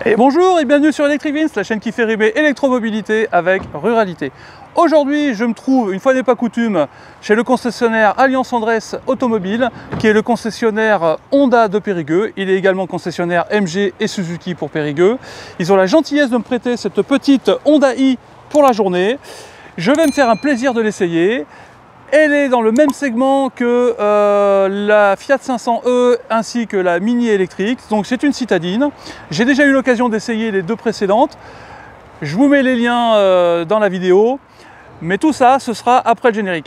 Et bonjour et bienvenue sur Electric Vince, la chaîne qui fait rêver électromobilité avec ruralité. Aujourd'hui, je me trouve, une fois n'est pas coutume, chez le concessionnaire Alliance Andres Automobile, qui est le concessionnaire Honda de Périgueux. Il est également concessionnaire MG et Suzuki pour Périgueux. Ils ont la gentillesse de me prêter cette petite Honda i pour la journée. Je vais me faire un plaisir de l'essayer. Elle est dans le même segment que la Fiat 500e ainsi que la Mini électrique, donc c'est une citadine. J'ai déjà eu l'occasion d'essayer les deux précédentes. Je vous mets les liens dans la vidéo, mais tout ça, ce sera après le générique.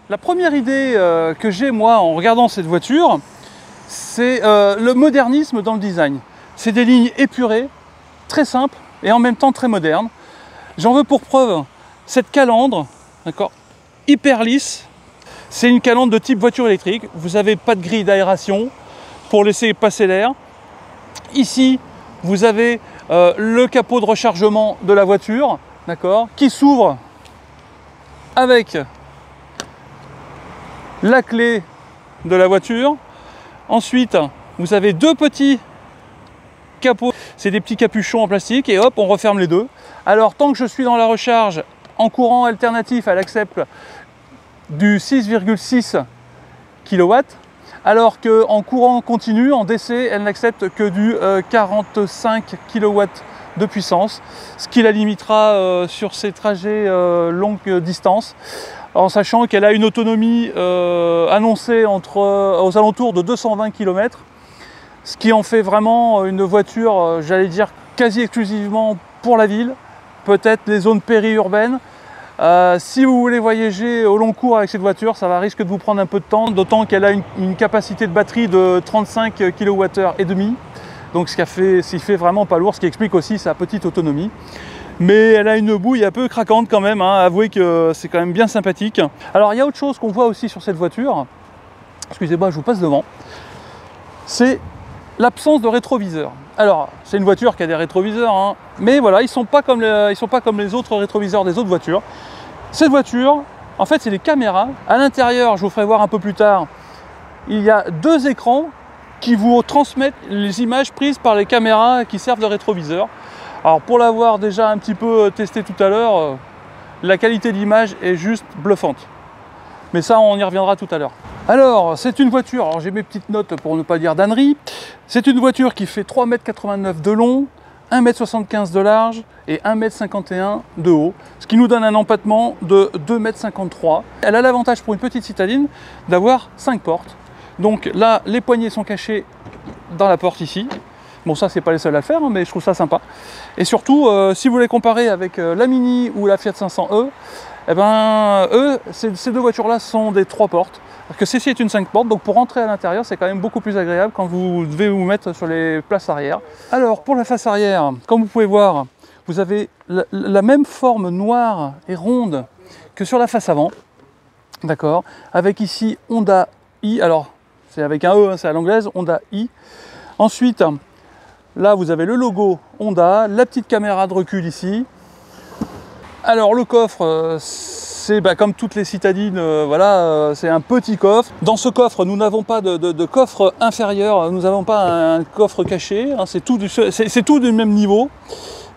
La première idée que j'ai moi en regardant cette voiture, c'est le modernisme dans le design. C'est des lignes épurées, très simples et en même temps très modernes. J'en veux pour preuve cette calandre, d'accord, hyper lisse. C'est une calandre de type voiture électrique. Vous n'avez pas de grille d'aération pour laisser passer l'air. Ici, vous avez le capot de rechargement de la voiture, d'accord, qui s'ouvre avec la clé de la voiture. Ensuite, vous avez deux petits capots, c'est des petits capuchons en plastique et hop, on referme les deux. Alors, tant que je suis dans la recharge en courant alternatif, elle accepte du 6,6 kW, alors qu'en courant continu, en DC, elle n'accepte que du 45 kW de puissance, ce qui la limitera sur ses trajets longue distance, en sachant qu'elle a une autonomie annoncée aux alentours de 220 km, ce qui en fait vraiment une voiture, j'allais dire, quasi exclusivement pour la ville, peut-être les zones périurbaines. Si vous voulez voyager au long cours avec cette voiture, ça va risque de vous prendre un peu de temps, d'autant qu'elle a une capacité de batterie de 35 kWh et demi, donc ce qui fait vraiment pas lourd, ce qui explique aussi sa petite autonomie. Mais elle a une bouille un peu craquante quand même, hein. Avouez que c'est quand même bien sympathique. Alors il y a autre chose qu'on voit aussi sur cette voiture, excusez-moi je vous passe devant, c'est l'absence de rétroviseur. Alors c'est une voiture qui a des rétroviseurs, hein, mais voilà, ils sont pas comme les autres rétroviseurs des autres voitures. Cette voiture, en fait c'est les caméras. À l'intérieur, je vous ferai voir un peu plus tard, il y a deux écrans qui vous transmettent les images prises par les caméras qui servent de rétroviseur. Alors pour l'avoir déjà un petit peu testé tout à l'heure, la qualité d'image est juste bluffante. Mais ça, on y reviendra tout à l'heure. Alors, c'est une voiture, alors j'ai mes petites notes pour ne pas dire d'ânerie. C'est une voiture qui fait 3,89 m de long, 1,75 m de large et 1,51 m de haut, ce qui nous donne un empattement de 2,53 m. Elle a l'avantage pour une petite citadine d'avoir 5 portes. Donc là, les poignées sont cachées dans la porte ici. Bon, ça, c'est pas les seuls à le faire, hein, mais je trouve ça sympa. Et surtout, si vous les comparez avec la Mini ou la Fiat 500e, eh ben, ces deux voitures-là sont des 3 portes. Alors que celle-ci est une 5 portes, donc pour rentrer à l'intérieur, c'est quand même beaucoup plus agréable quand vous devez vous mettre sur les places arrière. Alors, pour la face arrière, comme vous pouvez voir, vous avez la même forme noire et ronde que sur la face avant. D'accord. Avec ici Honda i, alors c'est avec un E, hein, c'est à l'anglaise, Honda i. Ensuite, là, vous avez le logo Honda, la petite caméra de recul ici. Alors, le coffre, c'est comme toutes les citadines, voilà, c'est un petit coffre. Dans ce coffre, nous n'avons pas de coffre inférieur, nous n'avons pas un coffre caché, hein, c'est tout du même niveau.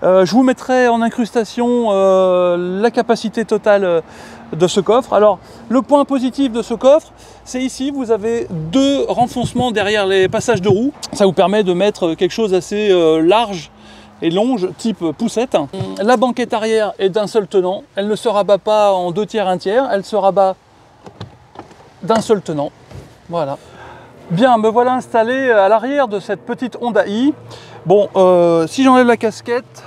Je vous mettrai en incrustation la capacité totale de ce coffre. Alors, le point positif de ce coffre, c'est ici, vous avez deux renfoncements derrière les passages de roues. Ça vous permet de mettre quelque chose d'assez large et longe, type poussette. La banquette arrière est d'un seul tenant. Elle ne se rabat pas en 2 tiers, 1 tiers. Elle se rabat d'un seul tenant. Voilà. Bien, me voilà installé à l'arrière de cette petite Honda i. Bon, si j'enlève la casquette,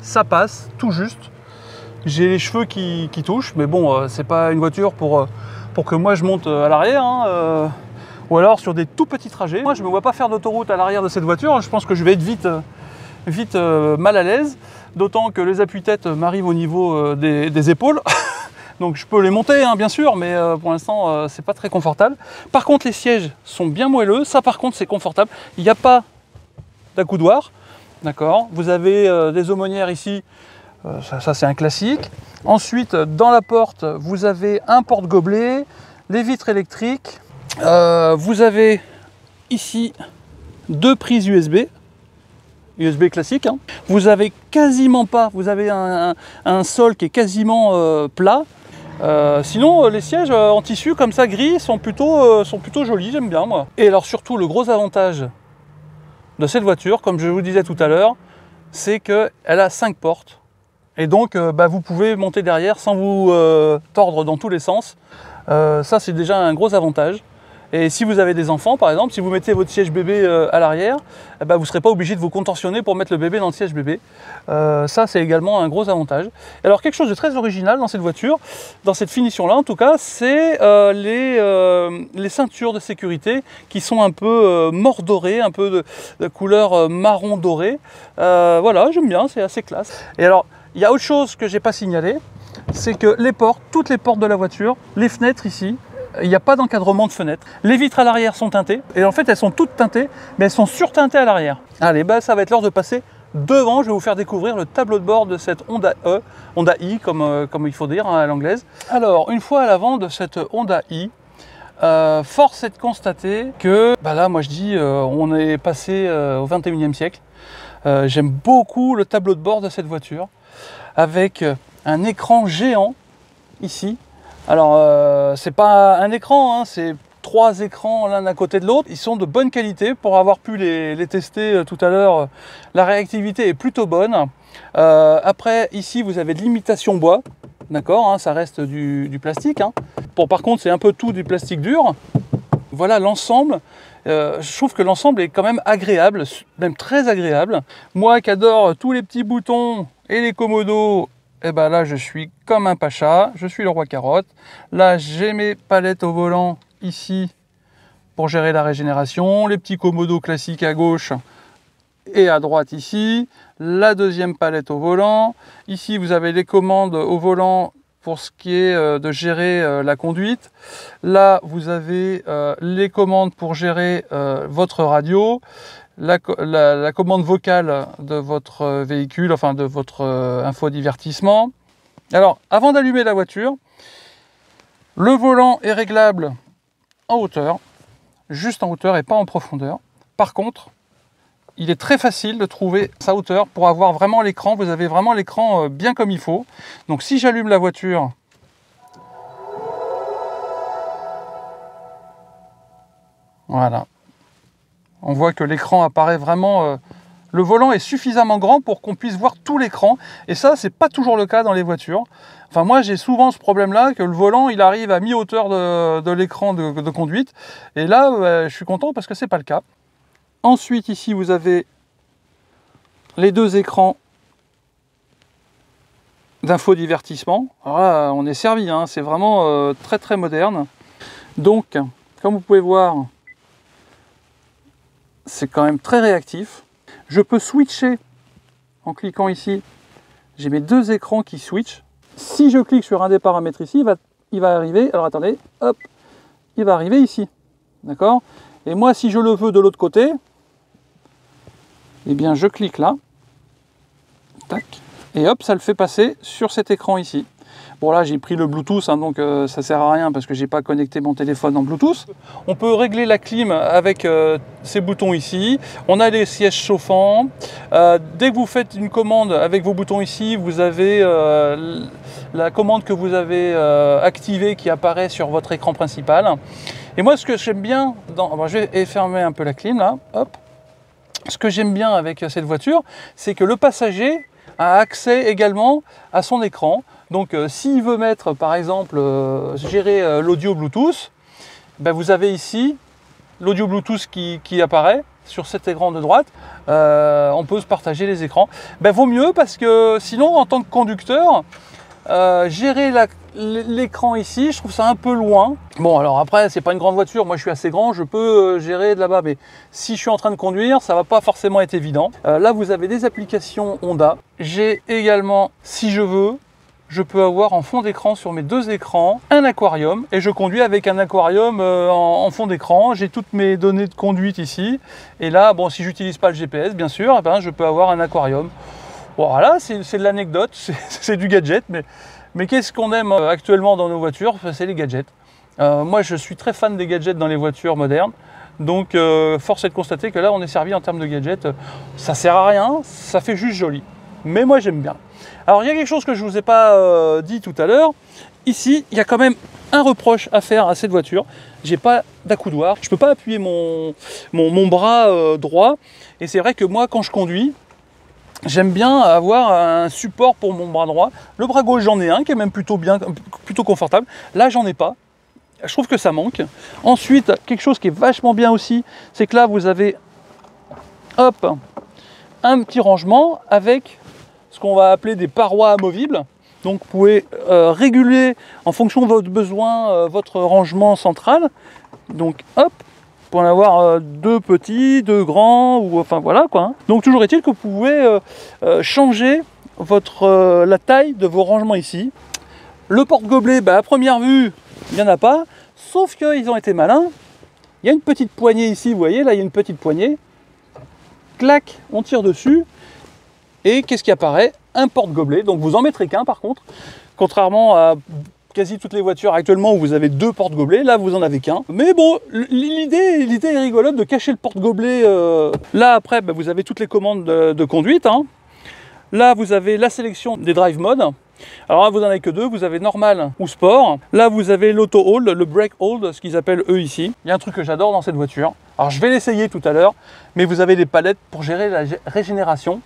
ça passe tout juste. J'ai les cheveux qui touchent, mais bon, c'est pas une voiture pour que moi je monte à l'arrière, hein, ou alors sur des tout petits trajets. Moi, je ne me vois pas faire d'autoroute à l'arrière de cette voiture. Je pense que je vais être vite mal à l'aise, d'autant que les appuis-têtes m'arrivent au niveau des épaules. Donc je peux les monter, hein, bien sûr, mais pour l'instant, c'est pas très confortable. Par contre, les sièges sont bien moelleux. Ça, par contre, c'est confortable. Il n'y a pas d'accoudoir. D'accord. Vous avez des aumônières ici. Ça c'est un classique. Ensuite, dans la porte, vous avez un porte-gobelet, les vitres électriques. Vous avez ici 2 prises USB. USB classique. Hein. Vous avez quasiment pas, vous avez un sol qui est quasiment plat. Sinon, les sièges en tissu comme ça gris sont plutôt jolis, j'aime bien moi. Et alors surtout, le gros avantage de cette voiture, comme je vous disais tout à l'heure, c'est qu'elle a 5 portes. Et donc, vous pouvez monter derrière sans vous tordre dans tous les sens. Ça, c'est déjà un gros avantage. Et si vous avez des enfants, par exemple, si vous mettez votre siège bébé à l'arrière, vous ne serez pas obligé de vous contorsionner pour mettre le bébé dans le siège bébé. Ça, c'est également un gros avantage. Alors, quelque chose de très original dans cette voiture, dans cette finition-là en tout cas, c'est les ceintures de sécurité qui sont un peu mordorées, un peu de couleur marron doré. Voilà, j'aime bien, c'est assez classe. Et alors, il y a autre chose que je n'ai pas signalé, c'est que les portes, toutes les portes de la voiture, les fenêtres ici, il n'y a pas d'encadrement de fenêtre. Les vitres à l'arrière sont teintées, et en fait elles sont toutes teintées, mais elles sont surteintées à l'arrière. Allez, ça va être l'heure de passer devant. Je vais vous faire découvrir le tableau de bord de cette Honda i, comme il faut dire hein, à l'anglaise. Alors, une fois à l'avant de cette Honda i, force est de constater que, là moi je dis, on est passé au 21e siècle. J'aime beaucoup le tableau de bord de cette voiture, avec un écran géant ici. Alors, c'est pas un écran, hein, c'est 3 écrans l'un à côté de l'autre. Ils sont de bonne qualité. Pour avoir pu les tester tout à l'heure, la réactivité est plutôt bonne. Après, ici, vous avez de l'imitation bois. D'accord, hein, ça reste du plastique. Hein. Bon, par contre, c'est un peu tout du plastique dur. Voilà l'ensemble. Je trouve que l'ensemble est quand même agréable, même très agréable. Moi qui adore tous les petits boutons et les commodos, là je suis comme un pacha, je suis le roi carotte. Là j'ai mes palettes au volant ici pour gérer la régénération, les petits commodos classiques à gauche et à droite ici, la deuxième palette au volant. Ici vous avez les commandes au volant pour ce qui est de gérer la conduite. Là, vous avez les commandes pour gérer votre radio, la commande vocale de votre véhicule, enfin de votre infodivertissement. Alors, avant d'allumer la voiture, le volant est réglable en hauteur, juste en hauteur et pas en profondeur. Par contre, il est très facile de trouver sa hauteur pour avoir vraiment l'écran. Vous avez vraiment l'écran bien comme il faut. Donc si j'allume la voiture, voilà, on voit que l'écran apparaît vraiment. Le volant est suffisamment grand pour qu'on puisse voir tout l'écran. Et ça, c'est pas toujours le cas dans les voitures. Enfin, moi, j'ai souvent ce problème-là, que le volant, il arrive à mi-hauteur de l'écran de conduite. Et là, je suis content parce que c'est pas le cas. Ensuite, ici, vous avez les 2 écrans d'infodivertissement. Alors là, on est servi, hein, c'est vraiment très très moderne. Donc, comme vous pouvez voir, c'est quand même très réactif. Je peux switcher en cliquant ici. J'ai mes 2 écrans qui switchent. Si je clique sur un des paramètres ici, il va arriver. Alors attendez, hop, il va arriver ici. D'accord? Et moi, si je le veux de l'autre côté, eh bien je clique là, tac, et hop, ça le fait passer sur cet écran ici. Bon là j'ai pris le Bluetooth, hein, donc ça sert à rien parce que j'ai pas connecté mon téléphone en Bluetooth. On peut régler la clim avec ces boutons ici. On a les sièges chauffants. Dès que vous faites une commande avec vos boutons ici, vous avez la commande que vous avez activée qui apparaît sur votre écran principal. Et moi ce que j'aime bien, je vais fermer un peu la clim là, hop. Ce que j'aime bien avec cette voiture, c'est que le passager a accès également à son écran. Donc s'il veut mettre par exemple gérer l'audio Bluetooth, vous avez ici l'audio Bluetooth qui apparaît sur cet écran de droite. On peut se partager les écrans. Ben, vaut mieux parce que sinon, en tant que conducteur, gérer l'écran ici, je trouve ça un peu loin. Bon, alors après, c'est pas une grande voiture. Moi, je suis assez grand, je peux gérer de là-bas. Mais si je suis en train de conduire, ça va pas forcément être évident. Là, vous avez des applications Honda. J'ai également, si je veux, je peux avoir en fond d'écran sur mes deux écrans un aquarium et je conduis avec un aquarium en fond d'écran. J'ai toutes mes données de conduite ici et là, bon, si j'utilise pas le GPS, bien sûr, eh ben, je peux avoir un aquarium. Voilà, c'est de l'anecdote, c'est du gadget, mais qu'est-ce qu'on aime actuellement dans nos voitures? C'est les gadgets. Moi, je suis très fan des gadgets dans les voitures modernes. Donc, force est de constater que là, on est servi en termes de gadgets. Ça sert à rien, ça fait juste joli. Mais moi, j'aime bien. Alors, il y a quelque chose que je ne vous ai pas dit tout à l'heure. Ici, il y a quand même un reproche à faire à cette voiture. J'ai pas d'accoudoir. Je ne peux pas appuyer mon bras droit. Et c'est vrai que moi, quand je conduis, j'aime bien avoir un support pour mon bras droit. Le bras gauche, j'en ai un qui est même plutôt confortable. Là, j'en ai pas. Je trouve que ça manque. Ensuite, quelque chose qui est vachement bien aussi, c'est que là, vous avez hop, un petit rangement avec ce qu'on va appeler des parois amovibles. Donc vous pouvez réguler en fonction de votre besoin votre rangement central. Donc hop, pour en avoir deux petits, deux grands, ou enfin voilà quoi. Hein. Donc toujours est-il que vous pouvez changer la taille de vos rangements ici. Le porte-gobelet, bah, à première vue, il n'y en a pas, sauf qu'ils ont été malins. Il y a une petite poignée ici, vous voyez, là il y a une petite poignée. Clac, on tire dessus. Et qu'est-ce qui apparaît? Un porte-gobelet. Donc vous en mettrez qu'un par contre. Contrairement à quasi toutes les voitures actuellement où vous avez deux porte-gobelets, là vous en avez qu'un. Mais bon, l'idée est rigolote de cacher le porte-gobelet. Là après, bah, vous avez toutes les commandes de conduite. Hein. Là vous avez la sélection des drive modes. Alors là vous n'en avez que deux, vous avez normal ou sport. Là vous avez l'auto hold, le brake hold, ce qu'ils appellent eux ici. Il y a un truc que j'adore dans cette voiture. Alors je vais l'essayer tout à l'heure, mais vous avez des palettes pour gérer la régénération.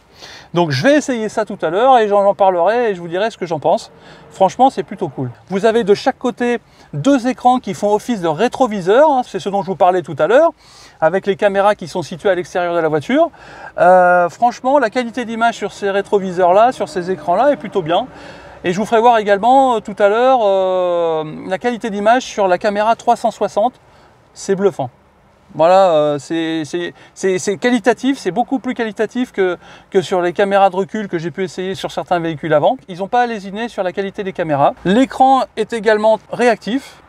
Donc je vais essayer ça tout à l'heure et j'en parlerai et je vous dirai ce que j'en pense. Franchement, c'est plutôt cool. Vous avez de chaque côté deux écrans qui font office de rétroviseur, hein, c'est ce dont je vous parlais tout à l'heure, avec les caméras qui sont situées à l'extérieur de la voiture. Franchement, la qualité d'image sur ces rétroviseurs-là, sur ces écrans-là, est plutôt bien. Et je vous ferai voir également tout à l'heure la qualité d'image sur la caméra 360. C'est bluffant. Voilà, c'est qualitatif, c'est beaucoup plus qualitatif que sur les caméras de recul que j'ai pu essayer sur certains véhicules avant. Ils n'ont pas à lésiner sur la qualité des caméras. L'écran est également réactif.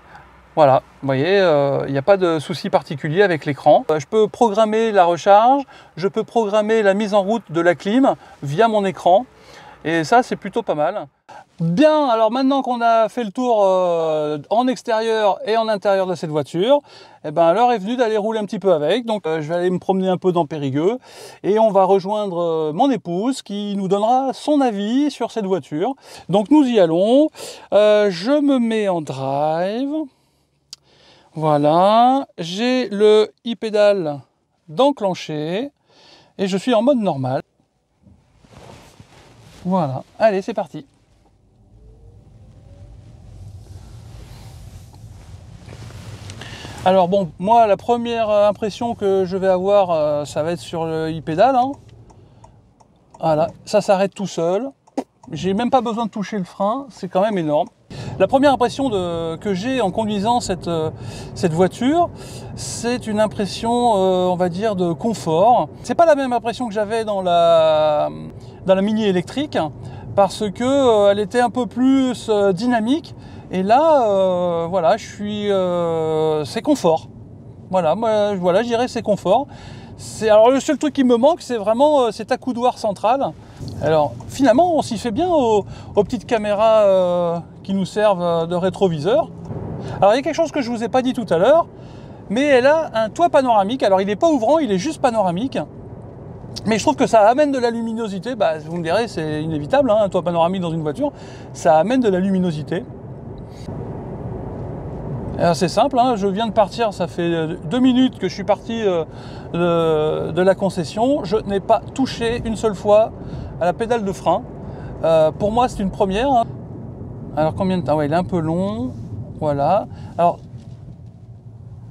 Voilà, vous voyez, il n'y a pas de souci particulier avec l'écran. Je peux programmer la recharge, je peux programmer la mise en route de la clim via mon écran. Et ça, c'est plutôt pas mal. Bien, alors maintenant qu'on a fait le tour en extérieur et en intérieur de cette voiture, eh ben, l'heure est venue d'aller rouler un petit peu avec. Donc je vais aller me promener un peu dans Périgueux et on va rejoindre mon épouse qui nous donnera son avis sur cette voiture. Donc nous y allons. Je me mets en drive. Voilà, j'ai le e-pédale d'enclencher et je suis en mode normal. Voilà, allez, c'est parti. Alors bon, moi la première impression que je vais avoir, ça va être sur le e-pédale. Hein. Voilà, ça s'arrête tout seul. J'ai même pas besoin de toucher le frein, c'est quand même énorme. La première impression que j'ai en conduisant cette voiture, c'est une impression, on va dire, de confort. C'est pas la même impression que j'avais dans la Mini électrique, parce que elle était un peu plus dynamique. Et là, voilà, c'est confort. Voilà, moi, voilà, je dirais c'est confort. Alors le seul truc qui me manque, c'est vraiment cet accoudoir central. Alors finalement, on s'y fait bien aux petites caméras qui nous servent de rétroviseur. Alors il y a quelque chose que je vous ai pas dit tout à l'heure, mais elle a un toit panoramique. Alors il n'est pas ouvrant, il est juste panoramique. Mais je trouve que ça amène de la luminosité. Bah, vous me direz, c'est inévitable, hein, un toit panoramique dans une voiture, ça amène de la luminosité. C'est simple, hein, je viens de partir, ça fait 2 minutes que je suis parti de la concession. Je n'ai pas touché une seule fois à la pédale de frein. Pour moi, c'est une première. Hein. Alors combien de temps? Ouais, il est un peu long. Voilà. Alors,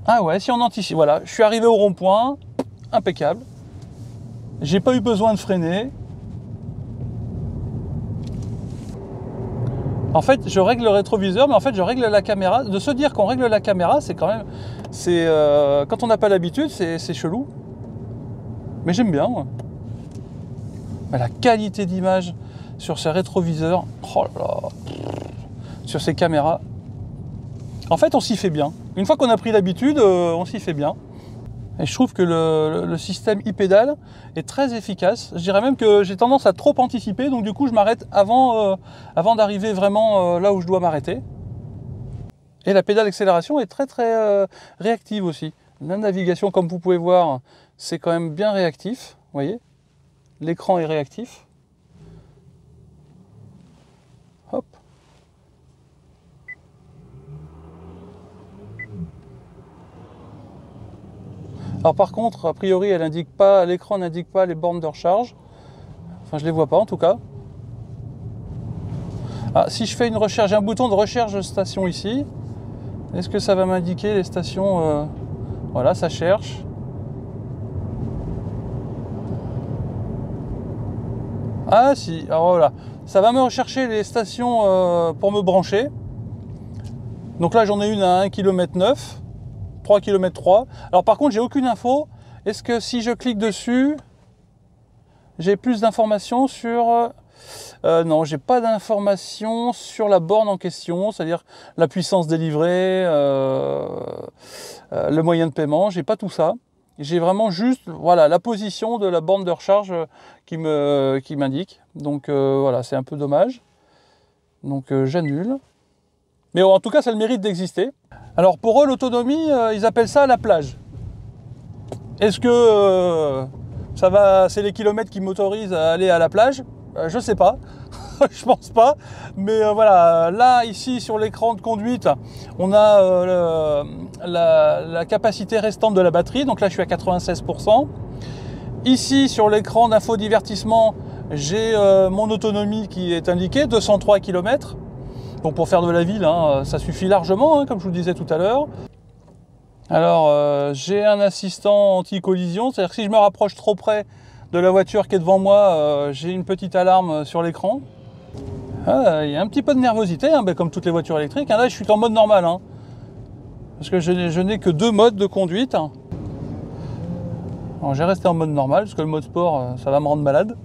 Ah ouais, si on anticipe, voilà, je suis arrivé au rond-point, impeccable. J'ai pas eu besoin de freiner. En fait, je règle le rétroviseur, mais en fait, je règle la caméra. De se dire qu'on règle la caméra, c'est quand même... quand on n'a pas l'habitude, c'est chelou. Mais j'aime bien, moi. Mais la qualité d'image sur ces rétroviseurs, oh là là, sur ces caméras. En fait, on s'y fait bien. Une fois qu'on a pris l'habitude, on s'y fait bien. Et je trouve que le système e-pédale est très efficace. Je dirais même que j'ai tendance à trop anticiper, donc du coup je m'arrête avant d'arriver vraiment là où je dois m'arrêter. Et la pédale accélération est très réactive aussi. La navigation, comme vous pouvez voir, c'est quand même bien réactif. Vous voyez, l'écran est réactif. Hop. Alors par contre, a priori, elle indique pas, l'écran n'indique pas les bornes de recharge. Enfin, je les vois pas en tout cas. Ah, si je fais une recherche, j'ai un bouton de recherche station ici. Est-ce que ça va m'indiquer les stations Voilà, ça cherche. Ah si, alors voilà. Ça va me rechercher les stations pour me brancher. Donc là, j'en ai une à 1,9 km, 3 km 3. Alors par contre, j'ai aucune info. Est-ce que si je clique dessus, j'ai plus d'informations sur... non, j'ai pas d'informations sur la borne en question, c'est-à-dire la puissance délivrée, le moyen de paiement, j'ai pas tout ça. J'ai vraiment juste voilà, la position de la borne de recharge qui m'indique. Donc voilà, c'est un peu dommage. Donc j'annule. Mais en tout cas, ça a le mérite d'exister. Alors pour eux, l'autonomie, ils appellent ça la plage. Est-ce que ça va, c'est les kilomètres qui m'autorisent à aller à la plage? Je sais pas, je pense pas. Mais voilà, là, ici, sur l'écran de conduite, on a la capacité restante de la batterie. Donc là, je suis à 96%. Ici, sur l'écran d'infodivertissement, j'ai mon autonomie qui est indiquée, 203 km. Donc pour faire de la ville, hein, ça suffit largement, hein, comme je vous le disais tout à l'heure. Alors, j'ai un assistant anti-collision, c'est-à-dire que si je me rapproche trop près de la voiture qui est devant moi, j'ai une petite alarme sur l'écran. Ah, il y a un petit peu de nervosité, hein, comme toutes les voitures électriques. Là, je suis en mode normal, hein, parce que je n'ai que 2 modes de conduite. Alors, j'ai resté en mode normal, parce que le mode sport, ça va me rendre malade.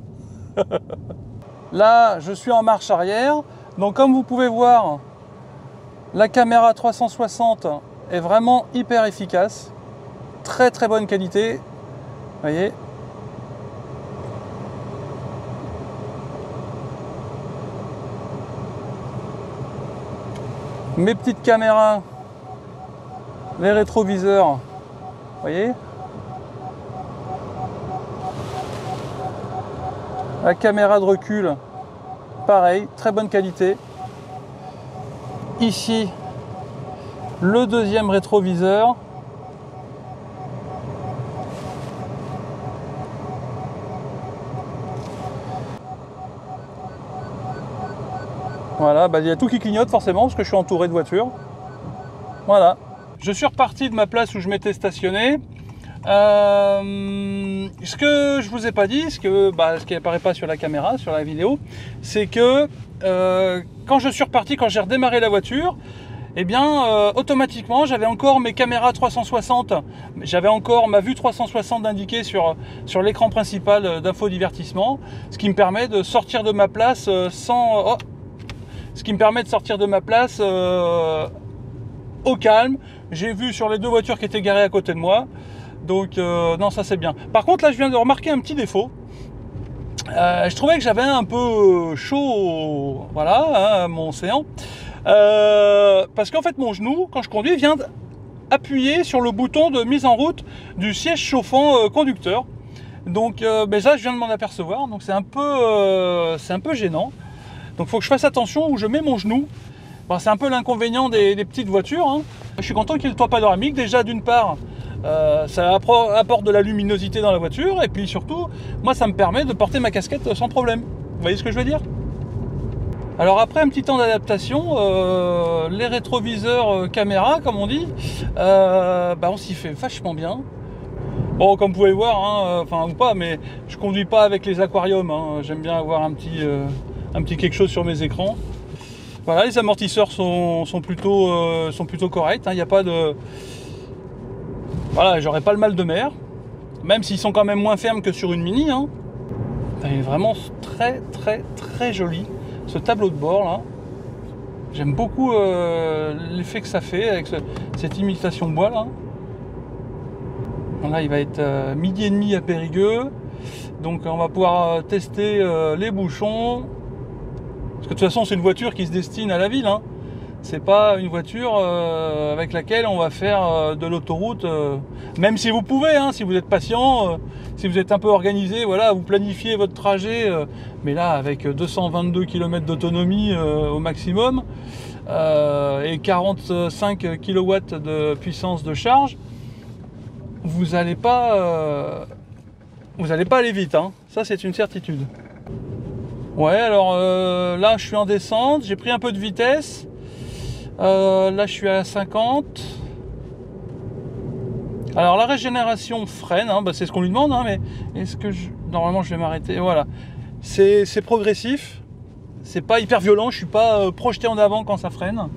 Là, je suis en marche arrière. Donc, comme vous pouvez voir, la caméra 360 est vraiment hyper efficace. Très bonne qualité. Vous voyez. Mes petites caméras, les rétroviseurs, vous voyez. La caméra de recul, pareil, très bonne qualité. Ici, le deuxième rétroviseur. Voilà, il y a tout qui clignote forcément parce que je suis entouré de voitures. Voilà. Je suis reparti de ma place où je m'étais stationné. Ce que je vous ai pas dit, ce qui apparaît pas sur la caméra, sur la vidéo, c'est que quand je suis reparti, quand j'ai redémarré la voiture, eh bien automatiquement j'avais encore mes caméras 360, j'avais encore ma vue 360 indiquée sur l'écran principal d'infodivertissement, ce qui me permet de sortir de ma place au calme. J'ai vu sur les 2 voitures qui étaient garées à côté de moi. Donc non, ça c'est bien. Par contre, là je viens de remarquer un petit défaut. Je trouvais que j'avais un peu chaud, voilà, mon séant. Parce qu'en fait mon genou, quand je conduis, vient appuyer sur le bouton de mise en route du siège chauffant conducteur. Donc ça je viens de m'en apercevoir, donc c'est un peu gênant. Donc il faut que je fasse attention où je mets mon genou. Bon, c'est un peu l'inconvénient des petites voitures, hein. Je suis content qu'il y ait le toit panoramique. Déjà d'une part, ça apporte de la luminosité dans la voiture, et puis surtout, moi ça me permet de porter ma casquette sans problème. Vous voyez ce que je veux dire? Alors après un petit temps d'adaptation, les rétroviseurs caméra, comme on dit, on s'y fait vachement bien. Bon, comme vous pouvez le voir, hein, enfin ou pas, mais je conduis pas avec les aquariums, hein. J'aime bien avoir un petit quelque chose sur mes écrans. Voilà, les amortisseurs sont plutôt corrects, hein. Il n'y a pas de... Voilà, j'aurais pas le mal de mer, même s'ils sont quand même moins fermes que sur une Mini, hein. Il est vraiment très joli, ce tableau de bord là. J'aime beaucoup l'effet que ça fait avec cette imitation bois là. Là, il va être 12h30 à Périgueux, donc on va pouvoir tester les bouchons. Parce que de toute façon, c'est une voiture qui se destine à la ville, hein. C'est pas une voiture avec laquelle on va faire de l'autoroute, même si vous pouvez, hein, si vous êtes patient, si vous êtes un peu organisé, voilà, vous planifiez votre trajet, mais là avec 222 km d'autonomie au maximum et 45 kW de puissance de charge, vous n'allez pas aller vite, hein. Ça c'est une certitude. Ouais, alors là je suis en descente, j'ai pris un peu de vitesse. Là je suis à 50. Alors la régénération freine, hein, c'est ce qu'on lui demande, hein, mais est-ce que normalement je vais m'arrêter? Voilà, c'est progressif, c'est pas hyper violent, je suis pas projeté en avant quand ça freine.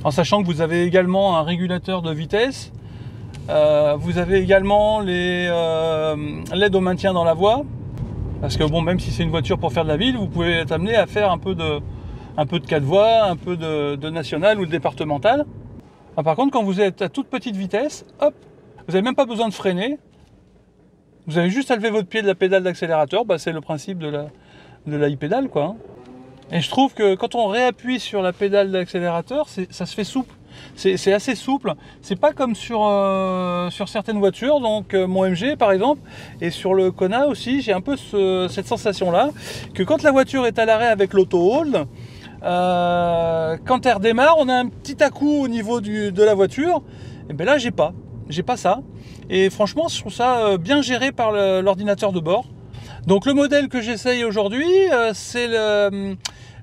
En sachant que vous avez également un régulateur de vitesse, vous avez également l'aide au maintien dans la voie, parce que bon, même si c'est une voiture pour faire de la ville, vous pouvez être amené à faire un peu de 4 voies, un peu de national ou de départemental. Ah, par contre, quand vous êtes à toute petite vitesse, hop, vous n'avez même pas besoin de freiner. Vous avez juste à lever votre pied de la pédale d'accélérateur. C'est le principe de la e-pédale, quoi, hein. Et je trouve que quand on réappuie sur la pédale d'accélérateur, ça se fait souple. C'est assez souple. C'est pas comme sur certaines voitures, donc mon MG par exemple, et sur le Kona aussi, j'ai un peu cette sensation-là, que quand la voiture est à l'arrêt avec l'auto-hold, quand elle redémarre, on a un petit à-coup au niveau de la voiture. Et bien là, j'ai pas ça. Et franchement, je trouve ça bien géré par l'ordinateur de bord. Donc le modèle que j'essaye aujourd'hui, c'est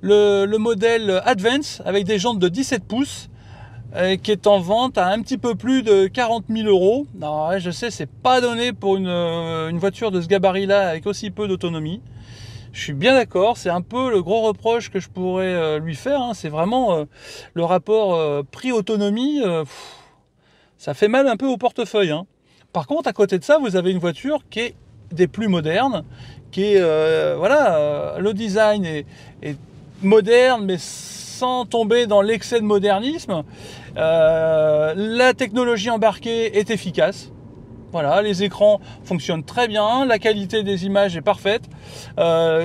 le modèle Advance avec des jantes de 17 pouces qui est en vente à un petit peu plus de 40 000 €. Alors, ouais, je sais, c'est pas donné pour une voiture de ce gabarit-là avec aussi peu d'autonomie. Je suis bien d'accord, c'est un peu le gros reproche que je pourrais lui faire, hein. C'est vraiment le rapport prix-autonomie, ça fait mal un peu au portefeuille, hein. Par contre, à côté de ça, vous avez une voiture qui est des plus modernes, qui est, le design est moderne, mais sans tomber dans l'excès de modernisme. La technologie embarquée est efficace. Voilà, les écrans fonctionnent très bien, la qualité des images est parfaite,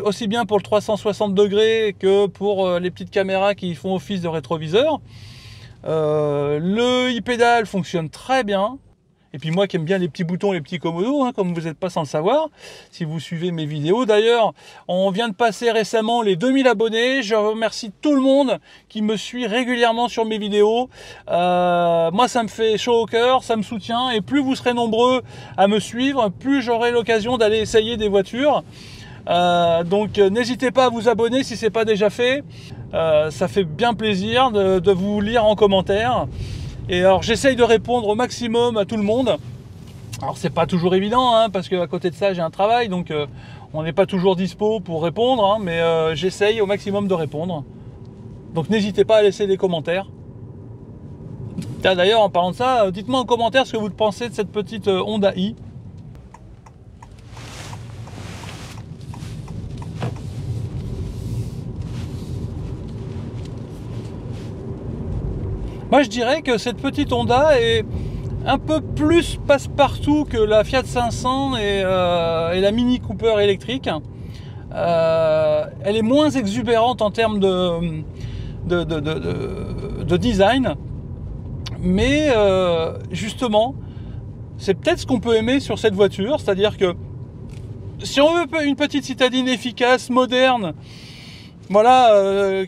aussi bien pour le 360 degrés que pour les petites caméras qui font office de rétroviseur. Le e-pédale fonctionne très bien. Et puis moi qui aime bien les petits boutons, les petits commodos, hein, comme vous n'êtes pas sans le savoir, si vous suivez mes vidéos. D'ailleurs, on vient de passer récemment les 2000 abonnés. Je remercie tout le monde qui me suit régulièrement sur mes vidéos. Moi, ça me fait chaud au cœur, ça me soutient. Et plus vous serez nombreux à me suivre, plus j'aurai l'occasion d'aller essayer des voitures. Donc n'hésitez pas à vous abonner si ce n'est pas déjà fait. Ça fait bien plaisir de vous lire en commentaire. Et alors j'essaye de répondre au maximum à tout le monde. Alors c'est pas toujours évident, hein, parce qu'à côté de ça j'ai un travail, donc on n'est pas toujours dispo pour répondre, hein, mais j'essaye au maximum de répondre. Donc n'hésitez pas à laisser des commentaires. D'ailleurs en parlant de ça, dites-moi en commentaire ce que vous pensez de cette petite Honda i. Moi je dirais que cette petite Honda est un peu plus passe-partout que la Fiat 500 et la Mini Cooper électrique. Elle est moins exubérante en termes de design, mais justement c'est peut-être ce qu'on peut aimer sur cette voiture, c'est-à-dire que si on veut une petite citadine efficace, moderne, voilà,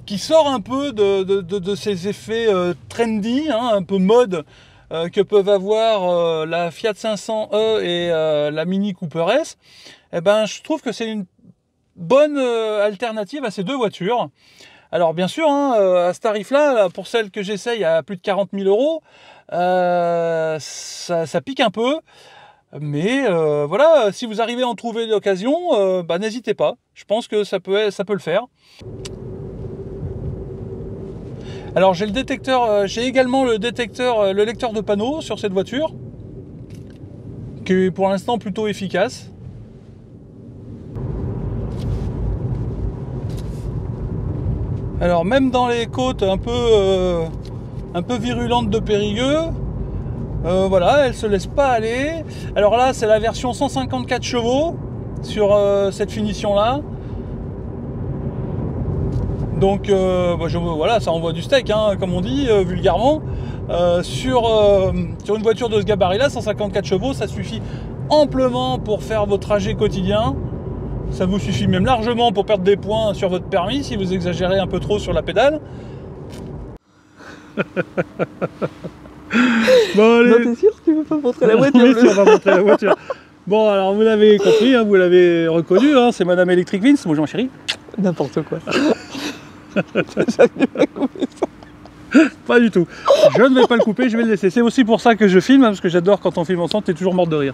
qui sort un peu de ces effets trendy, hein, un peu mode que peuvent avoir la Fiat 500e et la Mini Cooper S, eh ben, je trouve que c'est une bonne alternative à ces deux voitures. Alors bien sûr, hein, à ce tarif-là, pour celle que j'essaye à plus de 40 000 euros, ça pique un peu. Mais voilà, si vous arrivez à en trouver l'occasion, bah, n'hésitez pas. Je pense que ça peut le faire. Alors j'ai le détecteur, j'ai également le détecteur, le lecteur de panneaux sur cette voiture, qui est pour l'instant plutôt efficace. Alors même dans les côtes un peu virulentes de Périgueux, voilà, elle se laisse pas aller. Alors là, c'est la version 154 chevaux sur cette finition-là. Donc voilà, ça envoie du steak, hein, comme on dit vulgairement. Sur une voiture de ce gabarit-là, 154 chevaux, ça suffit amplement pour faire vos trajets quotidiens. Ça vous suffit même largement pour perdre des points sur votre permis si vous exagérez un peu trop sur la pédale. Bon, allez. Non, t'es sûr que tu veux pas montrer la voiture? Oui, si, on va montrer la voiture. Bon, alors vous l'avez compris, hein, vous l'avez reconnu, hein, c'est Madame Electric Vince. Bonjour ma chérie. N'importe quoi. Pas du tout. Je ne vais pas le couper, je vais le laisser. C'est aussi pour ça que je filme, hein, parce que j'adore quand on filme ensemble, t'es toujours morte de rire.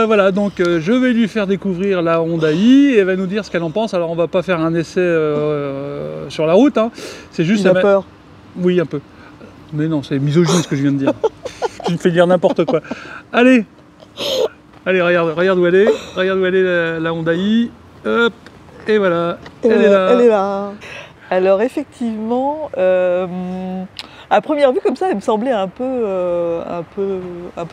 Voilà, donc je vais lui faire découvrir la Honda i et elle va nous dire ce qu'elle en pense. Alors on va pas faire un essai sur la route, hein. C'est juste... Il a peur. Oui, un peu. Mais non, c'est misogyne ce que je viens de dire. Tu me fais dire n'importe quoi. Allez, regarde où elle est. Regarde où elle est la Honda i. Hop, et voilà, elle est là. Elle est là. Alors effectivement, à première vue comme ça, elle me semblait un peu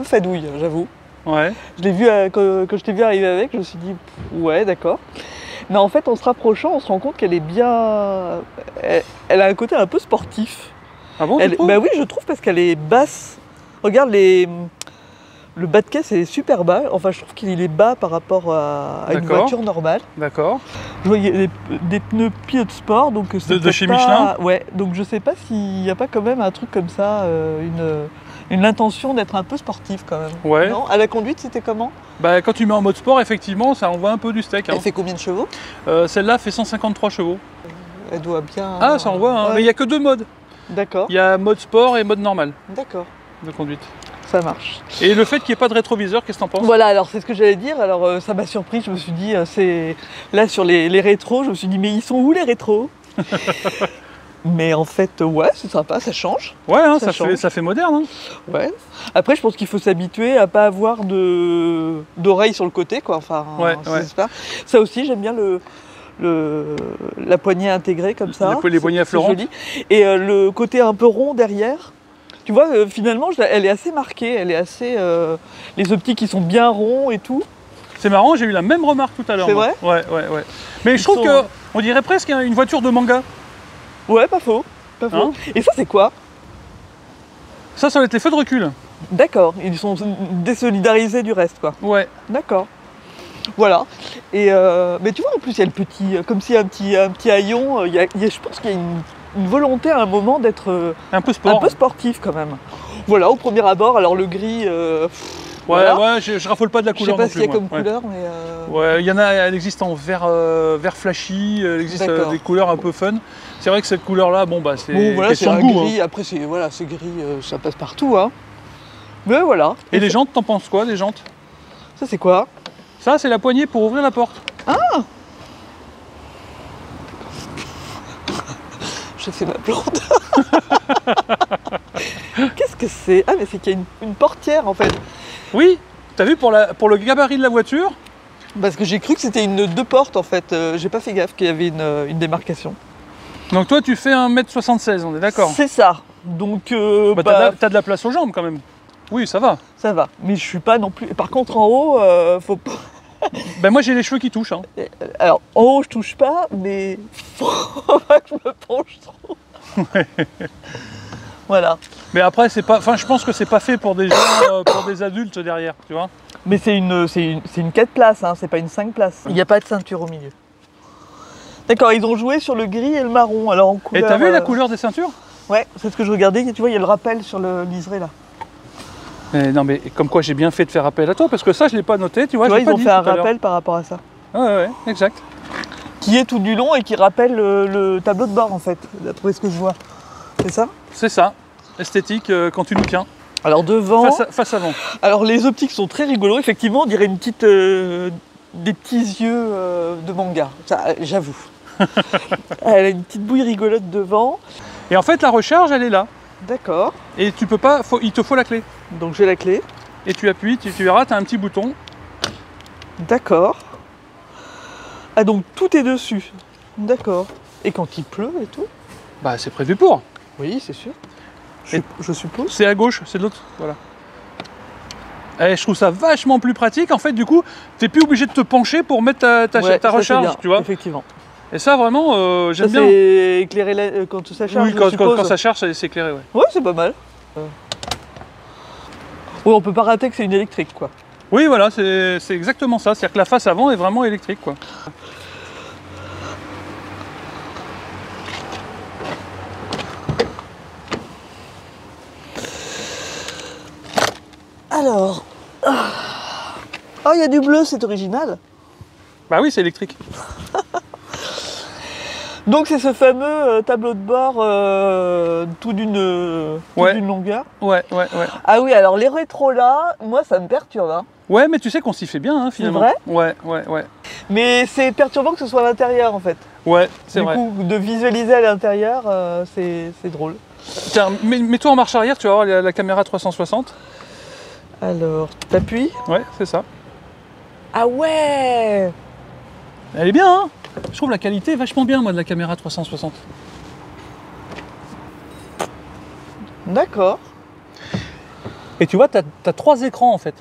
fadouille, j'avoue. Ouais. Je l'ai vu quand je t'ai vu arriver avec, je me suis dit ouais, d'accord. Mais en fait, en se rapprochant, on se rend compte qu'elle est bien. Elle a un côté un peu sportif. Ah bon, bah oui, je trouve, parce qu'elle est basse. Regarde, le bas de caisse est super bas. Enfin, je trouve qu'il est bas par rapport à une voiture normale. D'accord. Je vois, il y a des pneus pied de sport, donc de chez Michelin. Ouais, donc je sais pas s'il n'y a pas quand même un truc comme ça, une intention d'être un peu sportif quand même. Ouais. Non, à la conduite, c'était comment? Bah, quand tu mets en mode sport, effectivement, ça envoie un peu du steak. Hein. Elle fait combien de chevaux? Celle-là fait 153 chevaux. Elle doit bien... Ah, ça envoie, hein. Ouais. Mais il n'y a que deux modes. D'accord. Il y a mode sport et mode normal D'accord. de conduite. Ça marche. Et le fait qu'il n'y ait pas de rétroviseur, qu'est-ce que t'en penses? Voilà, alors c'est ce que j'allais dire. Alors ça m'a surpris, je me suis dit, c'est là sur les rétros, je me suis dit, mais ils sont où les rétros? Mais en fait, ouais, c'est sympa, ça change. Ouais, hein, change. ça fait moderne. Hein. Ouais. Après, je pense qu'il faut s'habituer à pas avoir d'oreilles sur le côté, quoi. Enfin, ouais. Pas. Ça aussi, j'aime bien la poignée intégrée comme ça. Les poignées affleurantes. Joli. Et le côté un peu rond derrière. Tu vois, finalement, elle est assez marquée. Elle est assez. Les optiques, ils sont bien ronds et tout. C'est marrant, j'ai eu la même remarque tout à l'heure. C'est vrai? Ouais. Mais je trouve qu'on dirait presque une voiture de manga. Ouais, pas faux. Pas faux. Hein? Et ça, c'est quoi? Ça va être les feux de recul. D'accord, ils sont désolidarisés du reste, quoi. Ouais. D'accord. Voilà. Et mais tu vois, en plus, il y a le petit, comme s'il y a un petit haillon. Je pense qu'il y a une volonté à un moment d'être un peu sportif quand même. Voilà, au premier abord. Alors le gris. Ouais, je raffole pas de la couleur. Je sais pas ce qu'il y a comme couleur, mais. Ouais, il y en a, elle existe en vert flashy, elle existe des couleurs un peu fun. C'est vrai que cette couleur-là, bon bah c'est question de goût. Gris. Hein. Après c'est gris, ça passe partout, hein. Mais voilà. Et les jantes, t'en penses quoi, les jantes? Ça c'est quoi? Ça c'est la poignée pour ouvrir la porte. Ah. J'ai fait ma plante. Qu'est-ce que c'est? Ah, mais c'est qu'il y a une portière en fait. Oui, t'as vu pour le gabarit de la voiture? Parce que j'ai cru que c'était deux portes en fait. J'ai pas fait gaffe qu'il y avait une démarcation. Donc toi tu fais 1m76, on est d'accord? C'est ça. Donc t'as de la place aux jambes quand même. Oui, ça va. Ça va. Mais je suis pas non plus. Par contre en haut, faut pas. Ben moi j'ai les cheveux qui touchent. Hein. Alors en haut je touche pas, mais faut pas que je me penche trop. Voilà. Mais après c'est pas. Enfin je pense que c'est pas fait pour des gens, pour des adultes derrière, tu vois. Mais c'est une 4 places, hein, c'est pas une 5 places. Il n'y a pas de ceinture au milieu. D'accord, ils ont joué sur le gris et le marron. Alors en couleur. Et t'as vu la couleur des ceintures? Ouais, c'est ce que je regardais. Tu vois, il y a le rappel sur le liseré là. Non mais comme quoi j'ai bien fait de faire appel à toi, parce que ça je l'ai pas noté, tu vois. Ils ont fait un rappel par rapport à ça. Ouais, exact. Qui est tout du long et qui rappelle le tableau de bord en fait, d'après ce que je vois. C'est ça? C'est ça, esthétique quand tu nous tiens. Alors devant, face avant. alors les optiques sont très rigolos, effectivement, on dirait une petite, des petits yeux de manga, ça, j'avoue. Elle a une petite bouille rigolote devant. Et en fait, la recharge, elle est là. D'accord. Et tu peux pas, il te faut la clé. Donc j'ai la clé. Et tu appuies, tu verras, tu as un petit bouton. D'accord. Ah donc tout est dessus. D'accord. Et quand il pleut et tout? Bah c'est prévu pour. Oui, c'est sûr. Et Je suppose. c'est à gauche, c'est de l'autre. Voilà. Et je trouve ça vachement plus pratique. En fait, du coup, tu n'es plus obligé de te pencher pour mettre ta recharge, tu vois. Effectivement. Et ça, vraiment, j'aime bien. C'est éclairé quand ça charge. Oui, quand ça charge, c'est éclairé, ouais. Ouais, c'est pas mal. Oui, on peut pas rater que c'est une électrique, quoi. Oui, voilà, c'est exactement ça. C'est-à-dire que la face avant est vraiment électrique, quoi. Alors. Oh, il y a du bleu, c'est original. Bah oui, c'est électrique. Donc c'est ce fameux tableau de bord tout d'une longueur. Ouais. Ah oui, alors les rétros là, moi ça me perturbe. Hein. Ouais, mais tu sais qu'on s'y fait bien, hein, finalement. C'est vrai ? Ouais. Mais c'est perturbant que ce soit à l'intérieur en fait. Ouais, c'est vrai. Du coup, de visualiser à l'intérieur, c'est drôle. Tiens, mets-toi en marche arrière, tu vas voir la caméra 360. Alors, t'appuies ? Ouais, c'est ça. Ah ouais ! Elle est bien, hein. Je trouve la qualité vachement bien, moi, de la caméra 360. D'accord. Et tu vois, t'as 3 écrans, en fait.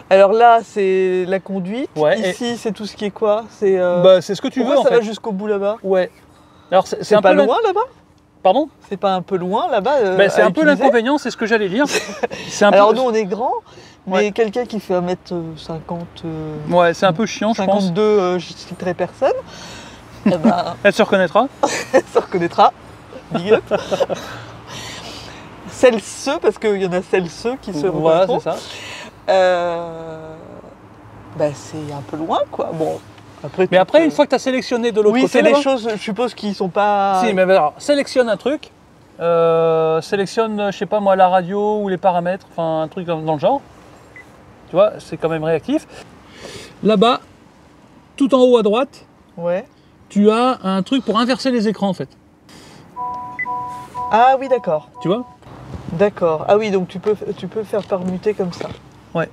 Alors là, c'est la conduite. Ouais, ici, c'est tout ce qui est quoi ? C'est bah, c'est ce que tu veux, en ça fait. va jusqu'au bout là-bas ? Ouais. Alors, c'est C'est un pas peu loin là-bas ? Pardon ? C'est pas un peu loin là-bas Bah, c'est à un peu utiliser l'inconvénient, c'est ce que j'allais dire. Alors nous, on est grand, mais Ouais. quelqu'un qui fait 1m50... Ouais, c'est un peu chiant, je pense. 52, je citerai personne. Eh ben, Elle se reconnaîtra. elle se reconnaîtra. Big up. Celles-ceux, parce qu'il y en a celles-ceux qui se Voilà, reconnaîtront. c'est ça. Bah, c'est un peu loin, quoi. Bon, après, Mais après, une fois que tu as sélectionné de l'autre oui, côté... c'est des là-bas- choses, je suppose, qui sont pas... Si, mais alors, sélectionne un truc. Sélectionne, je sais pas moi, la radio ou les paramètres, enfin un truc dans le genre. Tu vois, c'est quand même réactif. Là-bas, tout en haut à droite, Ouais. tu as un truc pour inverser les écrans en fait. Ah oui, d'accord. Tu vois? D'accord. Ah oui, donc tu peux faire permuter comme ça. Ouais.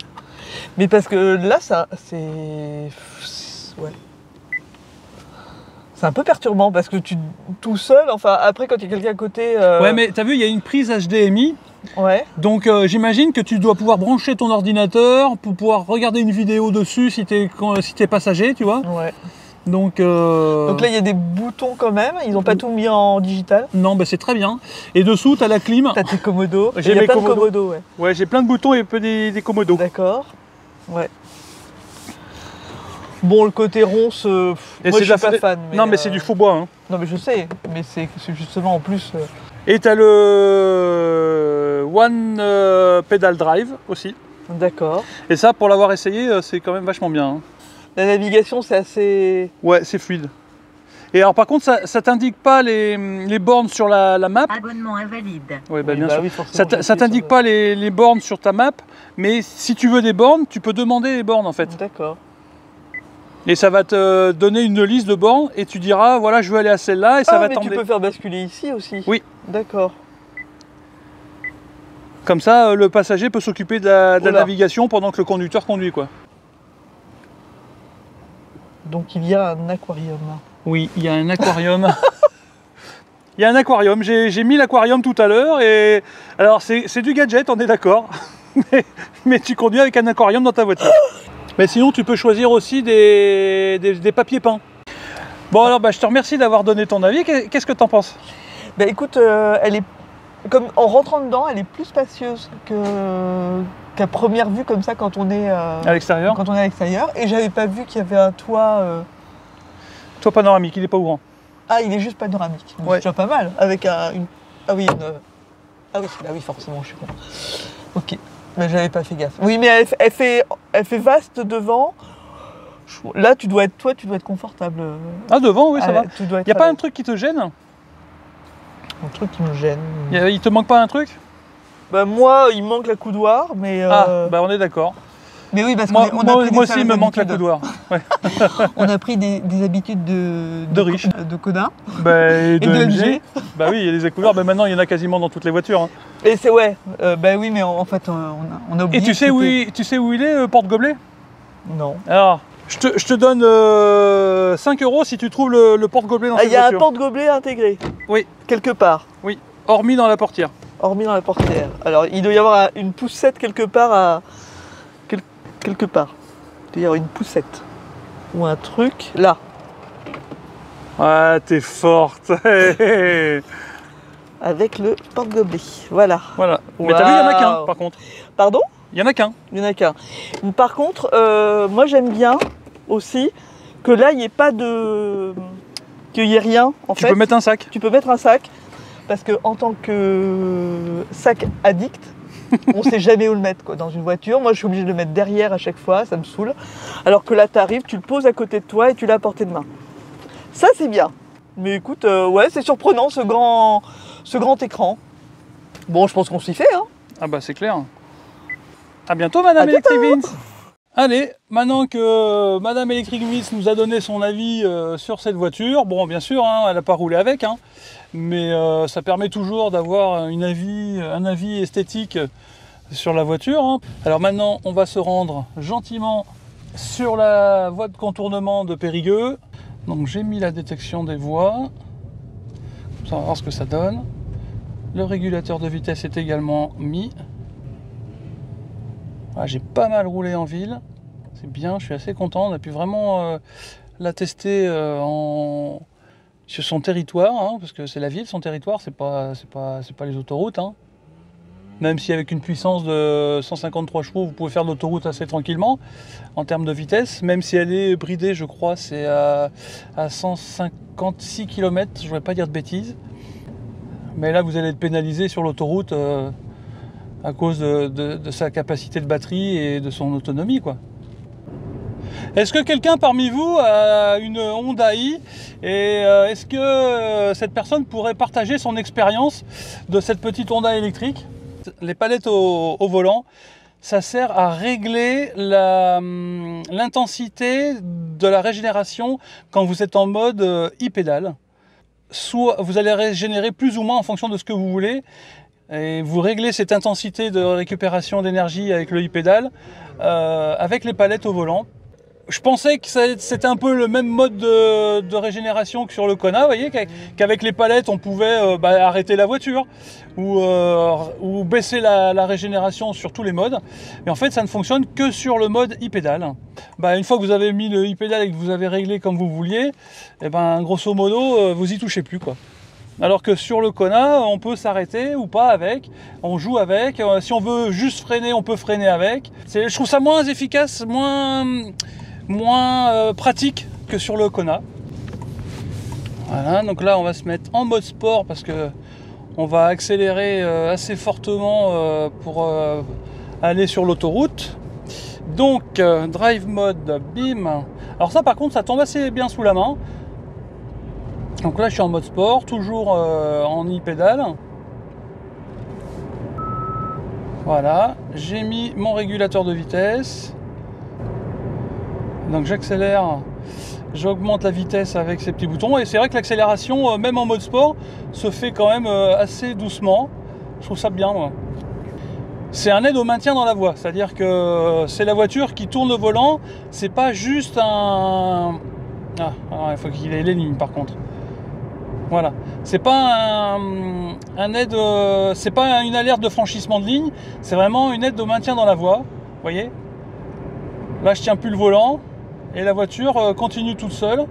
Mais parce que là, ça, c'est... Ouais. C'est un peu perturbant parce que tu tout seul, enfin après quand il y a quelqu'un à côté... Ouais, mais t'as vu, il y a une prise HDMI. Ouais. Donc j'imagine que tu dois pouvoir brancher ton ordinateur pour pouvoir regarder une vidéo dessus si t'es passager, tu vois. Ouais. Donc Donc là, il y a des boutons quand même. Ils n'ont pas tout mis en digital. non, bah, c'est très bien. Et dessous, tu as la clim. T'as tes commodos. J'ai Il y a mes plein de commodos. commodos, ouais. Ouais, j'ai plein de boutons et peu des commodos. D'accord. Ouais. Bon, le côté rond, moi Et je c'est suis de la- pas fan. Non, mais c'est du faux bois. Hein. Non, mais je sais. Mais c'est justement en plus... Et tu as le One Pedal Drive aussi. D'accord. Et ça, pour l'avoir essayé, c'est quand même vachement bien. Hein. La navigation, c'est assez... Ouais, c'est fluide. Et alors, par contre, ça t'indique pas les bornes sur la map. Abonnement invalide. Ouais, bah, Oui, bien bah sûr. oui, forcément, j'ai Ça appuyé t'indique sur pas les bornes sur ta map, mais si tu veux des bornes, tu peux demander les bornes en fait. D'accord. Et ça va te donner une liste de bornes et tu diras voilà, je veux aller à celle-là et ça va mais tu t'emmener. peux faire basculer ici aussi. Oui. D'accord. Comme ça, le passager peut s'occuper de la Oula. navigation pendant que le conducteur conduit, quoi. Donc il y a un aquarium. Oui, il y a un aquarium. Il y a un aquarium. J'ai mis l'aquarium tout à l'heure et alors c'est du gadget, on est d'accord. mais tu conduis avec un aquarium dans ta voiture. Mais sinon, tu peux choisir aussi des papiers peints. Bon alors, je te remercie d'avoir donné ton avis. Qu'est-ce que tu en penses? Bah écoute, elle est... Comme en rentrant dedans, elle est plus spacieuse qu'à première vue comme ça quand on est À l'extérieur? quand on est à l'extérieur. Et j'avais pas vu qu'il y avait un toit. Toi panoramique, il est pas ouvrant. Ah, il est juste panoramique. Ouais. C'est déjà pas mal. Avec une. Ah oui, ah oui, bah oui, forcément, je suis con. Ok. Mais j'avais pas fait gaffe. Oui, mais elle fait vaste devant. Là, tu dois être confortable. Ah, devant, oui, ça va. Tu dois Il être n'y a pas à un l'aise. truc qui te gêne? Un truc qui me gêne. Il te manque pas un truc? Bah, moi, il me manque la coudoir, mais. Ah, bah on est d'accord. Mais oui, parce Moi, qu'on a pris des moi aussi, sales il me manque la habitudes. coudoir. Ouais. On a pris des habitudes De riches. de codin. Bah, et de de MG. MG. Bah oui, il y a des coudoirs, mais maintenant il y en a quasiment dans toutes les voitures. Hein. Et c'est ouais. Bah oui, mais en fait, on a oublié. Et tu sais, que tu sais où il est, porte-gobelet? c'était- Non. Alors, je te donne 5 € si tu trouves le porte-gobelet dans Ah, cette il y a un voiture. porte-gobelet intégré. Oui. Quelque part. Oui, hormis dans la portière. Hormis dans la portière. Alors, il doit y avoir une poussette quelque part quelque part. Il doit y avoir une poussette. Ou un truc. Là. Ah, t'es forte. Avec le porte-gobelet. Voilà. Voilà. Mais t'as vu, il y en a qu'un, Waouh. par contre. Pardon? Il y en a qu'un. Il n'y en a qu'un. Par contre, moi j'aime bien aussi que là, il n'y ait pas de. Qu'il n'y ait rien en Tu fait. peux mettre un sac. Tu peux mettre un sac. Parce que en tant que sac addict, on ne sait jamais où le mettre quoi, dans une voiture. Moi je suis obligée de le mettre derrière à chaque fois, ça me saoule. Alors que là, tu arrives, tu le poses à côté de toi et tu l'as à portée de main. Ça c'est bien. Mais écoute, ouais, c'est surprenant ce grand écran. Bon, je pense qu'on s'y fait, hein. Ah bah c'est clair. À bientôt, Madame À bientôt. Electric Vince. Allez, maintenant que Madame Electric Vince nous a donné son avis sur cette voiture, bon bien sûr, hein, elle n'a pas roulé avec, hein, mais ça permet toujours d'avoir un avis esthétique sur la voiture. Hein. Alors maintenant, on va se rendre gentiment sur la voie de contournement de Périgueux. Donc j'ai mis la détection des voies. On va voir ce que ça donne. Le régulateur de vitesse est également mis. Ah, j'ai pas mal roulé en ville, c'est bien, je suis assez content. On a pu vraiment la tester sur son territoire, hein, parce que c'est la ville, son territoire, c'est pas les autoroutes. Hein. Même si avec une puissance de 153 chevaux, vous pouvez faire de l'autoroute assez tranquillement en termes de vitesse, même si elle est bridée, je crois, c'est à 156 km, je ne voudrais pas dire de bêtises. Mais là, vous allez être pénalisé sur l'autoroute. À cause de sa capacité de batterie et de son autonomie, quoi. Est-ce que quelqu'un parmi vous a une Honda i et est-ce que cette personne pourrait partager son expérience de cette petite Honda électrique? Les palettes au volant, ça sert à régler l'intensité de la régénération quand vous êtes en mode e-pédale. Soit vous allez régénérer plus ou moins en fonction de ce que vous voulez. Et vous réglez cette intensité de récupération d'énergie avec le e-pédale, avec les palettes au volant. Je pensais que c'était un peu le même mode de régénération que sur le Kona, vous voyez, qu'avec les palettes on pouvait arrêter la voiture ou baisser la régénération sur tous les modes. Mais en fait ça ne fonctionne que sur le mode e-pédale. Une fois que vous avez mis le e-pédale et que vous avez réglé comme vous vouliez, et grosso modo vous y touchez plus, quoi. Alors que sur le Kona, on peut s'arrêter ou pas avec, on joue avec, si on veut juste freiner, on peut freiner avec. Je trouve ça moins efficace, moins pratique que sur le Kona. Voilà, donc là on va se mettre en mode sport parce que on va accélérer assez fortement pour aller sur l'autoroute. Donc drive mode, bim. Alors ça par contre ça tombe assez bien sous la main. Donc là je suis en mode sport, toujours en e-pédale. Voilà, j'ai mis mon régulateur de vitesse. Donc j'accélère, j'augmente la vitesse avec ces petits boutons. Et c'est vrai que l'accélération, même en mode sport, se fait quand même assez doucement. Je trouve ça bien, moi. C'est un aide au maintien dans la voie, c'est-à-dire que c'est la voiture qui tourne le volant, c'est pas juste un... Ah, alors il faut qu'il ait les lignes par contre. Voilà, c'est pas un aide, c'est pas une alerte de franchissement de ligne, c'est vraiment une aide au maintien dans la voie. Vous voyez, là je tiens plus le volant et la voiture continue toute seule.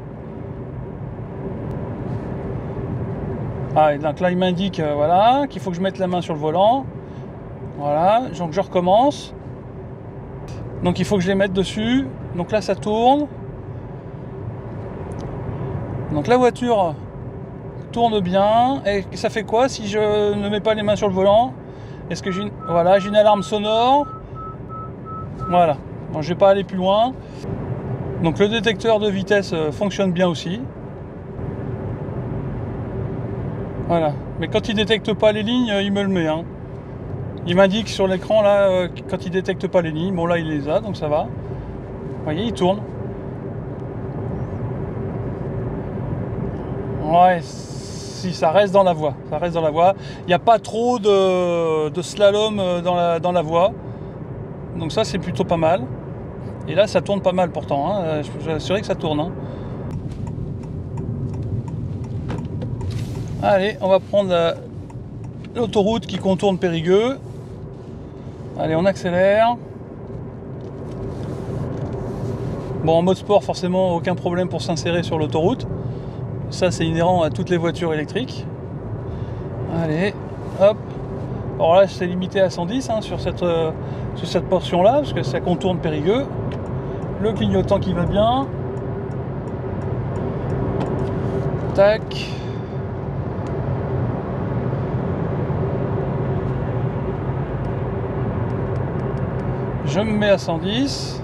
Ah, et donc là il m'indique voilà, qu'il faut que je mette la main sur le volant. Voilà, donc je recommence. Donc il faut que je les mette dessus. Donc là ça tourne. Donc la voiture tourne bien. Et ça fait quoi si je ne mets pas les mains sur le volant? Est-ce que j'ai une... Voilà, j'ai une alarme sonore. Voilà. Bon, je vais pas aller plus loin. Donc le détecteur de vitesse fonctionne bien aussi. Voilà, mais quand il détecte pas les lignes, il me le met. Hein. Il m'indique sur l'écran là quand il détecte pas les lignes. Bon là il les a, donc ça va. Vous voyez, il tourne. Ouais, si ça reste dans la voie, ça reste dans la voie. Il n'y a pas trop de slalom dans la voie. Donc ça c'est plutôt pas mal. Et là ça tourne pas mal pourtant, hein. Je peux vous assurer que ça tourne. Hein. Allez, on va prendre l'autoroute qui contourne Périgueux. Allez, on accélère. Bon, en mode sport, forcément, aucun problème pour s'insérer sur l'autoroute. Ça, c'est inhérent à toutes les voitures électriques. Allez, hop. Alors là, c'est limité à 110 hein, sur cette portion-là, parce que ça contourne Périgueux. Le clignotant qui va bien. Tac. Je me mets à 110.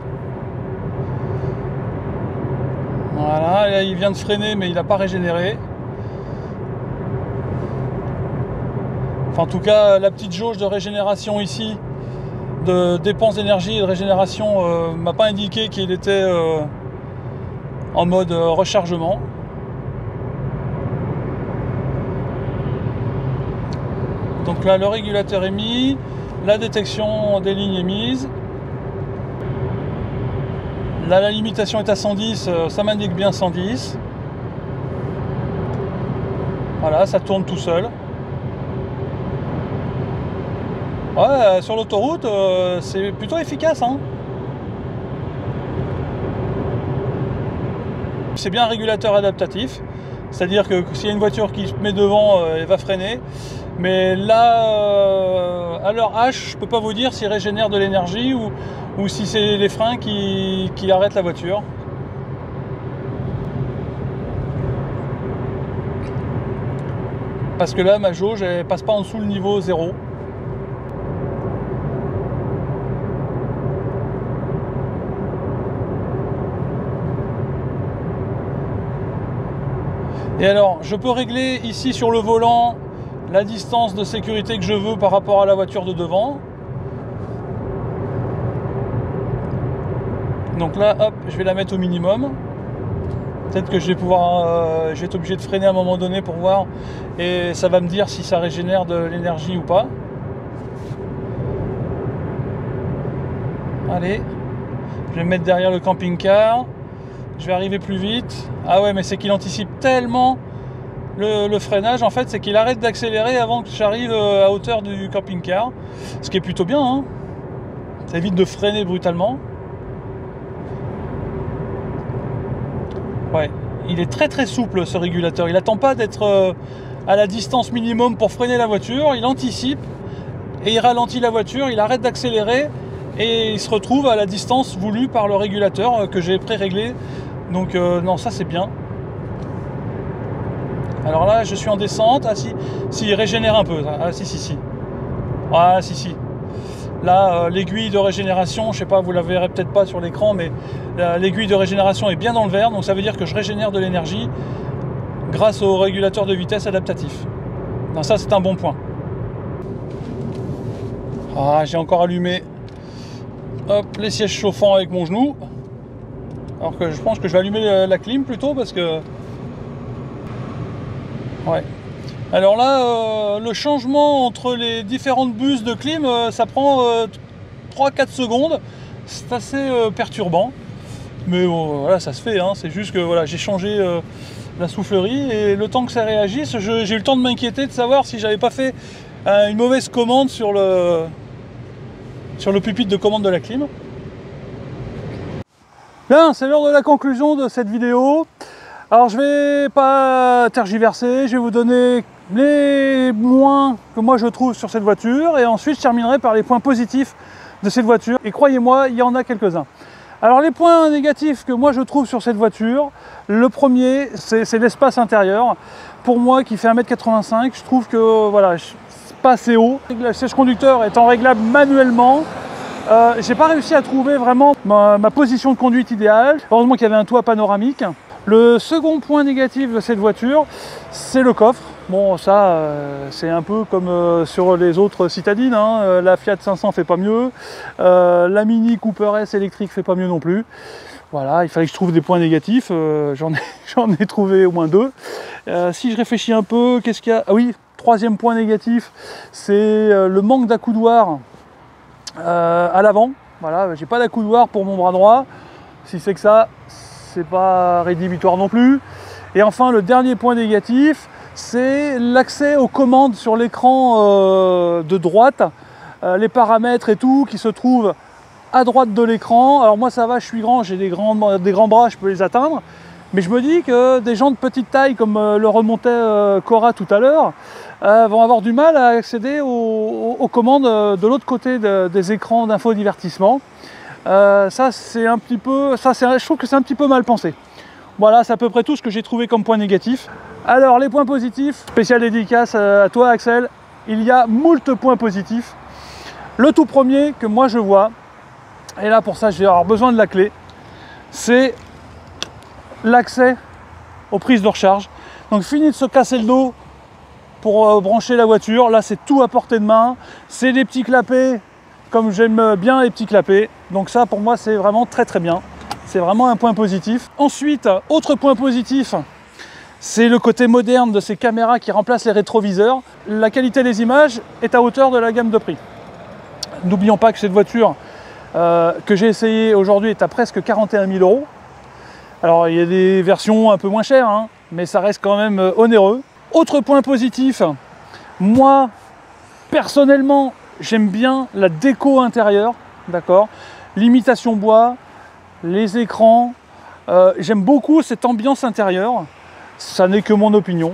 Voilà, là, il vient de freiner, mais il n'a pas régénéré. Enfin, en tout cas, la petite jauge de régénération ici, de dépense d'énergie et de régénération, m'a pas indiqué qu'il était en mode rechargement. Donc là, le régulateur est mis, la détection des lignes est mise. Là, la limitation est à 110, ça m'indique bien 110. Voilà, ça tourne tout seul. Ouais, sur l'autoroute, c'est plutôt efficace. Hein. C'est bien un régulateur adaptatif. C'est-à-dire que s'il y a une voiture qui se met devant, elle va freiner. Mais là, à l'heure H, je ne peux pas vous dire s'il régénère de l'énergie ou si c'est les freins qui arrêtent la voiture. Parce que là, ma jauge, elle passe pas en dessous le niveau 0. Et alors, je peux régler ici sur le volant la distance de sécurité que je veux par rapport à la voiture de devant. Donc là, hop, je vais la mettre au minimum. Peut-être que je vais pouvoir, je vais être obligé de freiner à un moment donné pour voir, et ça va me dire si ça régénère de l'énergie ou pas. Allez, je vais me mettre derrière le camping-car. Je vais arriver plus vite. Ah ouais, mais c'est qu'il anticipe tellement le freinage, en fait, c'est qu'il arrête d'accélérer avant que j'arrive à hauteur du camping-car. Ce qui est plutôt bien, hein. Ça évite de freiner brutalement. Ouais, il est très très souple ce régulateur. Il n'attend pas d'être à la distance minimum pour freiner la voiture. Il anticipe et il ralentit la voiture, il arrête d'accélérer et il se retrouve à la distance voulue par le régulateur que j'ai pré-réglé. Donc non, ça c'est bien. Alors là, je suis en descente. Ah si, il régénère un peu. Ah si. Ah si. Là, l'aiguille de régénération, je sais pas, vous la verrez peut-être pas sur l'écran, mais l'aiguille de régénération est bien dans le vert, donc ça veut dire que je régénère de l'énergie grâce au régulateur de vitesse adaptatif. Donc ça, c'est un bon point. Ah, j'ai encore allumé les sièges chauffants avec mon genou. Alors que je pense que je vais allumer la clim plutôt parce que... Ouais. Alors là, le changement entre les différentes buses de clim, ça prend 3-4 secondes. C'est assez perturbant. Mais bon, voilà, ça se fait. Hein. C'est juste que voilà, j'ai changé la soufflerie et le temps que ça réagisse, j'ai eu le temps de m'inquiéter de savoir si j'avais pas fait une mauvaise commande sur le pupitre de commande de la clim. Bien, c'est l'heure de la conclusion de cette vidéo. Alors je vais pas tergiverser, je vais vous donner les points que moi je trouve sur cette voiture et ensuite je terminerai par les points positifs de cette voiture. Et croyez-moi, il y en a quelques-uns. Alors les points négatifs que moi je trouve sur cette voiture, le premier c'est l'espace intérieur. Pour moi qui fait 1,85 m, je trouve que voilà, c'est pas assez haut. Le siège conducteur étant réglable manuellement, J'ai pas réussi à trouver vraiment ma position de conduite idéale. Heureusement qu'il y avait un toit panoramique. Le second point négatif de cette voiture, c'est le coffre. Bon, ça, c'est un peu comme sur les autres citadines, hein. La Fiat 500 fait pas mieux, la Mini Cooper S électrique fait pas mieux non plus. Voilà, il fallait que je trouve des points négatifs, j'en ai trouvé au moins 2. Si je réfléchis un peu, qu'est-ce qu'il y a? Ah oui, troisième point négatif, c'est le manque d'accoudoir à l'avant. Voilà, j'ai pas d'accoudoir pour mon bras droit. Si c'est que ça, c'est pas rédhibitoire non plus. Et enfin, le dernier point négatif, c'est l'accès aux commandes sur l'écran de droite, les paramètres et tout qui se trouvent à droite de l'écran. Alors moi ça va, je suis grand, j'ai des grands bras, je peux les atteindre. Mais je me dis que des gens de petite taille, comme le remontait Cora tout à l'heure, vont avoir du mal à accéder aux commandes de l'autre côté des écrans d'infodivertissement. Ça c'est un petit peu, je trouve que c'est un petit peu mal pensé. Voilà, c'est à peu près tout ce que j'ai trouvé comme point négatif. Alors les points positifs, spécial dédicace à toi Axel, il y a moult points positifs. Le tout premier que moi je vois, et là pour ça je vais avoir besoin de la clé, c'est l'accès aux prises de recharge. Donc fini de se casser le dos pour brancher la voiture, là c'est tout à portée de main, c'est des petits clapets comme j'aime bien les petits clapets, donc ça pour moi c'est vraiment très très bien. C'est vraiment un point positif. Ensuite, autre point positif, c'est le côté moderne de ces caméras qui remplacent les rétroviseurs. La qualité des images est à hauteur de la gamme de prix. N'oublions pas que cette voiture que j'ai essayée aujourd'hui est à presque 41 000 €. Alors il y a des versions un peu moins chères, hein, mais ça reste quand même onéreux. Autre point positif, moi personnellement j'aime bien la déco intérieure, d'accord, l'imitation bois, les écrans, j'aime beaucoup cette ambiance intérieure, ça n'est que mon opinion,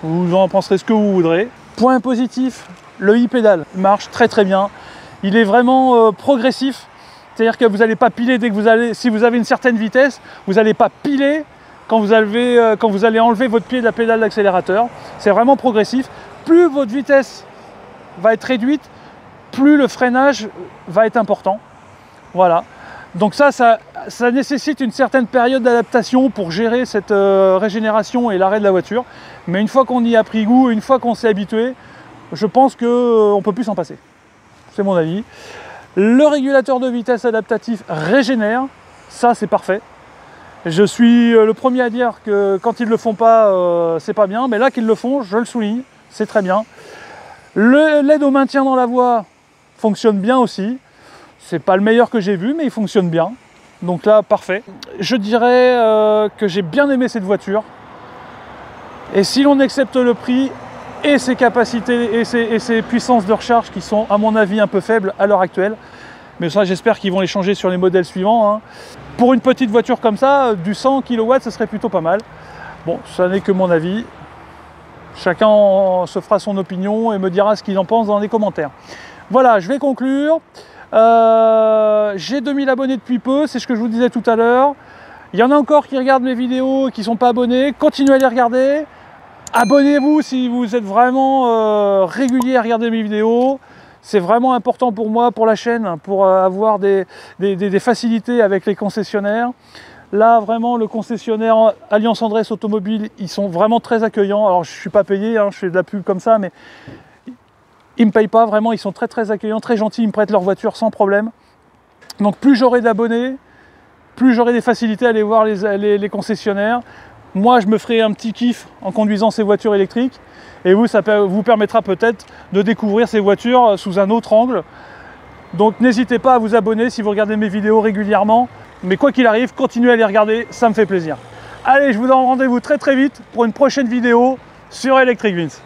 vous en penserez ce que vous voudrez. Point positif, le e-pédale marche très très bien, il est vraiment progressif, c'est-à-dire que vous n'allez pas piler dès que vous allez, si vous avez une certaine vitesse, vous n'allez pas piler quand vous allez enlever votre pied de la pédale d'accélérateur, c'est vraiment progressif. Plus votre vitesse va être réduite, plus le freinage va être important, voilà. Donc ça nécessite une certaine période d'adaptation pour gérer cette régénération et l'arrêt de la voiture. Mais une fois qu'on y a pris goût, une fois qu'on s'est habitué, je pense qu'on ne peut plus s'en passer. C'est mon avis. Le régulateur de vitesse adaptatif régénère, ça c'est parfait. Je suis le premier à dire que quand ils ne le font pas, c'est pas bien. Mais là qu'ils le font, je le souligne, c'est très bien. L'aide au maintien dans la voie fonctionne bien aussi. C'est pas le meilleur que j'ai vu, mais il fonctionne bien. Donc là, parfait. Je dirais que j'ai bien aimé cette voiture. Et si l'on accepte le prix et ses capacités et ses puissances de recharge qui sont, à mon avis, un peu faibles à l'heure actuelle, mais ça, j'espère qu'ils vont les changer sur les modèles suivants, hein. Pour une petite voiture comme ça, du 100 kW, ce serait plutôt pas mal. Bon, ça n'est que mon avis. Chacun se fera son opinion et me dira ce qu'il en pense dans les commentaires. Voilà, je vais conclure. J'ai 2000 abonnés depuis peu, c'est ce que je vous disais tout à l'heure. Il y en a encore qui regardent mes vidéos et qui ne sont pas abonnés. Continuez à les regarder. Abonnez-vous si vous êtes vraiment régulier à regarder mes vidéos. C'est vraiment important pour moi, pour la chaîne, pour avoir des facilités avec les concessionnaires. Là, vraiment, le concessionnaire Alliance Andrès Automobile, ils sont vraiment très accueillants. Alors, je ne suis pas payé, hein, je fais de la pub comme ça, mais ils ne me payent pas, vraiment, ils sont très très accueillants, très gentils, ils me prêtent leur voiture sans problème. Donc plus j'aurai d'abonnés, plus j'aurai des facilités à aller voir les concessionnaires. Moi je me ferai un petit kiff en conduisant ces voitures électriques, et vous, ça vous permettra peut-être de découvrir ces voitures sous un autre angle. Donc n'hésitez pas à vous abonner si vous regardez mes vidéos régulièrement, mais quoi qu'il arrive, continuez à les regarder, ça me fait plaisir. Allez, je vous donne rendez-vous très très vite pour une prochaine vidéo sur Electric Vince.